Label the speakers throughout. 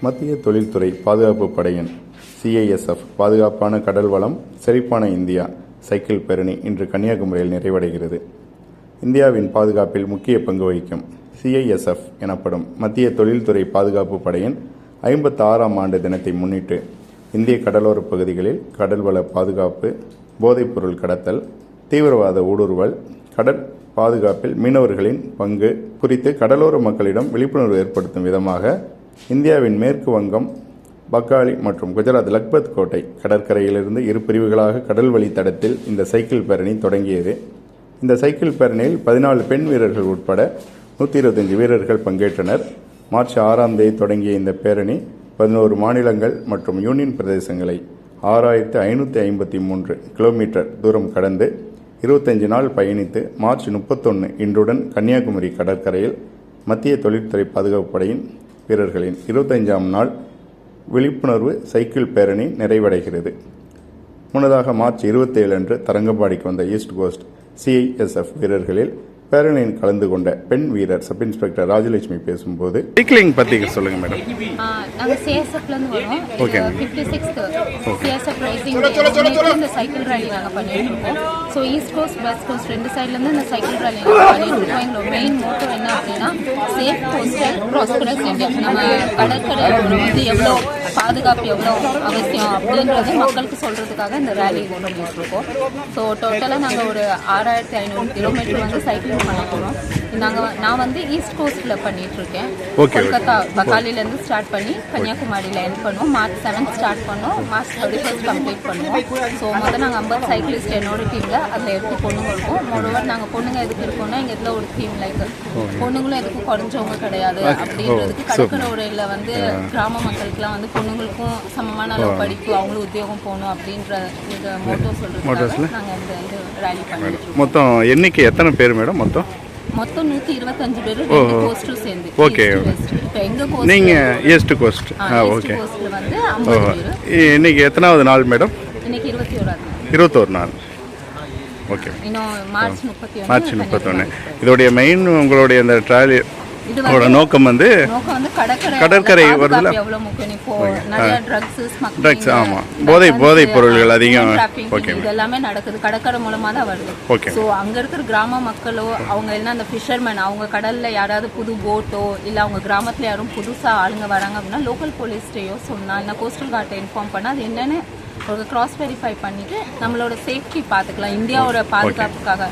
Speaker 1: மத்திய தொழில்துறை பாதுகாப்பு படையின் CISF பாதுகாப்பான கடல் வளம் செழிப்பான இந்தியா சைக்கிள் பேரணி இன்று கன்னியாகுமரியில் நிறைவடைகிறது. இந்தியாவின் பாதுகாப்பில் முக்கிய பங்கு வகிக்கும் CISF எனப்படும் மத்திய தொழில்துறை பாதுகாப்பு படையின் 56ஆம் ஆண்டு தினத்தை முன்னிட்டு இந்திய கடலோர பகுதிகளில் கடல்வள பாதுகாப்பு, போதைப்பொருள் கடத்தல், தீவிரவாத ஊடுருவல், கடல் பாதுகாப்பில் மீனவர்களின் பங்கு குறித்து கடலோர மக்களிடம் விழிப்புணர்வு ஏற்படுத்தும் விதமாக இந்தியாவின் மேற்கு வங்கம், பக்காலி மற்றும் குஜராத் லக்பத் கோட்டை கடற்கரையிலிருந்து இரு பிரிவுகளாக கடல் வழி தடத்தில் இந்த சைக்கிள் பேரணி தொடங்கியது. இந்த சைக்கிள் பேரணியில் 14 பெண் வீரர்கள் உட்பட 125 வீரர்கள் பங்கேற்றனர். மார்ச் 6ஆம் தேதி தொடங்கிய இந்த பேரணி 11 மாநிலங்கள் மற்றும் யூனியன் பிரதேசங்களை 6553 கிலோமீட்டர் தூரம் கடந்து 25 நாள் பயணித்து மார்ச் 31 இன்றுடன் கன்னியாகுமரி கடற்கரையில் மத்திய தொழில்துறை பாதுகாப்பு படையின் வீரர்களின் 25ஆம் நாள் விழிப்புணர்வு சைக்கிள் பேரணி நிறைவடைகிறது. முன்னதாக மார்ச் 27 அன்று தரங்கம்பாடிக்கு வந்த ஈஸ்ட் கோஸ்ட் CISF வீரர்களில் பேரணியில் கலந்து கொண்ட பெண் வீரர் சப் இன்ஸ்பெக்டர் ராஜலட்சுமி பேசும்போது, சைக்கிளிங் பற்றி சொல்லுங்க மேடம்.
Speaker 2: நாங்கள் CISFலேருந்து வரோம்.
Speaker 1: ஓகே.
Speaker 2: 56th CISF ரைசிங் இந்த சைக்கிள் ரேலி நாங்கள் பண்ணிட்டு இருக்கோம். So east coast west coast ரெண்டு சைட்லேருந்து இந்த சைக்கிள் ரேலி நாங்கள் பண்ணிட்டு இருக்கோம். எங்களோட மெயின் மோட்டோ என்ன அப்படின்னா, சேஃப் கோஸ்டல் ப்ராஸ்பரஸ் இந்தியா. நம்ம கடற்கரை வந்து எவ்வளோ பாதுகாப்பு எவ்வளோ அவசியம் அப்படின்றது மக்களுக்கு சொல்கிறதுக்காக இந்த ரேலி இது பண்ணிட்டு இருக்கோம். ஸோ டோட்டலாக நாங்கள் ஒரு 6500 கிலோமீட்டர் வந்து சைக்கிள் பண்ண போகிறோம். நான் வந்து ஈஸ்ட் கோஸ்ட்டில் பண்ணிகிட்ருக்கேன். கொல்கத்தா பக்காலிலேருந்து ஸ்டார்ட் பண்ணி கன்னியாகுமரியில் எண்ட் பண்ணுவோம். மார்ச் 7 ஸ்டார்ட் பண்ணோம். மார்ச் 31 கம்ப்ளீட் பண்ணுவோம். ஸோ முதல்ல நாங்கள் 50 சைக்கிளிஸ்ட் என்னோட டீமில் அதில் எடுத்து பொண்ணுங்க இருக்கும். மோரோவர் நாங்கள் பொண்ணுங்க எதுக்கு இருக்கோம்னா, எங்கள் இதில் ஒரு டீம் லைக் பொண்ணுங்களும் எதுக்கும் குறைஞ்சவங்க கிடையாது அப்படின்றதுக்கு கடற்கரை உரையில் வந்து கிராம மக்களுக்குலாம் வந்து பொண்ணுங்களுக்கும் சமமான அளவு படிப்பு, அவங்களும் உத்தியோகம் போகணும் அப்படின்ற இந்த மோட்டோ சொல்கிறதுக்காக நாங்கள் இந்த இது ரேலி பண்ணிட்டு.
Speaker 1: மொத்தம் எண்ணிக்கை எத்தனை பேர் மேடம்? மொத்தம்
Speaker 2: 125 பேர் ரெண்டு கோஸ்டும் சேர்ந்து.
Speaker 1: ஓகே.
Speaker 2: இப்போ எங்க கோஸ்ட்
Speaker 1: நீங்க ஈஸ்ட் கோஸ்ட். ஓகே.
Speaker 2: கோஸ்ட்ல வந்து 50 பேர்.
Speaker 1: இன்னைக்கு எத்தனாவது நாள் மேடம்?
Speaker 2: இன்னைக்கு
Speaker 1: 21 நாள். ஓகே.
Speaker 2: இன்னும் மார்ச் 31.
Speaker 1: இதோடைய மெயின் உங்களுடைய இந்த ட்ராலி இதோட நோக்கம் வந்து கடற்கரை வருதுல,
Speaker 2: எவ்வளவு முக்கியம். இப்போ நிறைய
Speaker 1: ட்ரக்ஸ், ஆமா, போதை பொருள்கள் அதிகம். ஓகே.
Speaker 2: இதெல்லாமே நடக்குது கடற்கரை மூலமா தான் வருது.
Speaker 1: ஓகே.
Speaker 2: ஸோ அங்க இருக்கிற கிராம மக்களோ, அவங்க என்ன அந்த ஃபிஷர்மேன், அவங்க கடல்ல யாராவது புது போட்டோ இல்ல அவங்க கிராமத்துல யாரும் புதுசா ஆளுங்க வராங்க அப்படின்னா லோக்கல் போலீஸ்டையோ சொன்னா, இல்லை கோஸ்டல் கார்ட்டை இன்ஃபார்ம் பண்ணா அது என்னன்னு ஒரு கிராஸ் வெரிஃபை பண்ணிட்டு நம்மளோட சேஃப்டி பார்த்துக்கலாம். இந்தியாவோட பாதுகாப்புக்காக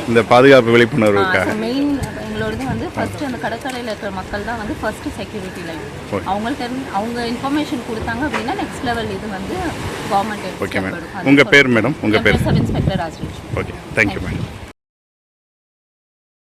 Speaker 1: இந்த பாதுகாப்பு விழிப்புணர்வுக்காக
Speaker 2: மெயின் எங்களோடது வந்து ஃபர்ஸ்ட் அந்த கடற்கரையில் இருக்கிற மக்கள் தான் வந்து ஃபர்ஸ்ட் செக்யூரிட்டி லைன். அவங்கள்ட்ட அவங்க இன்ஃபர்மேஷன் கொடுத்தாங்க அப்படின்னா நெக்ஸ்ட் லெவல் இது வந்து கவர்மெண்ட்.
Speaker 1: Okay madam. உங்க பேர் மேடம்? உங்க பேர்?
Speaker 2: Sub inspector Rajalakshmi.
Speaker 1: Okay, thank you madam.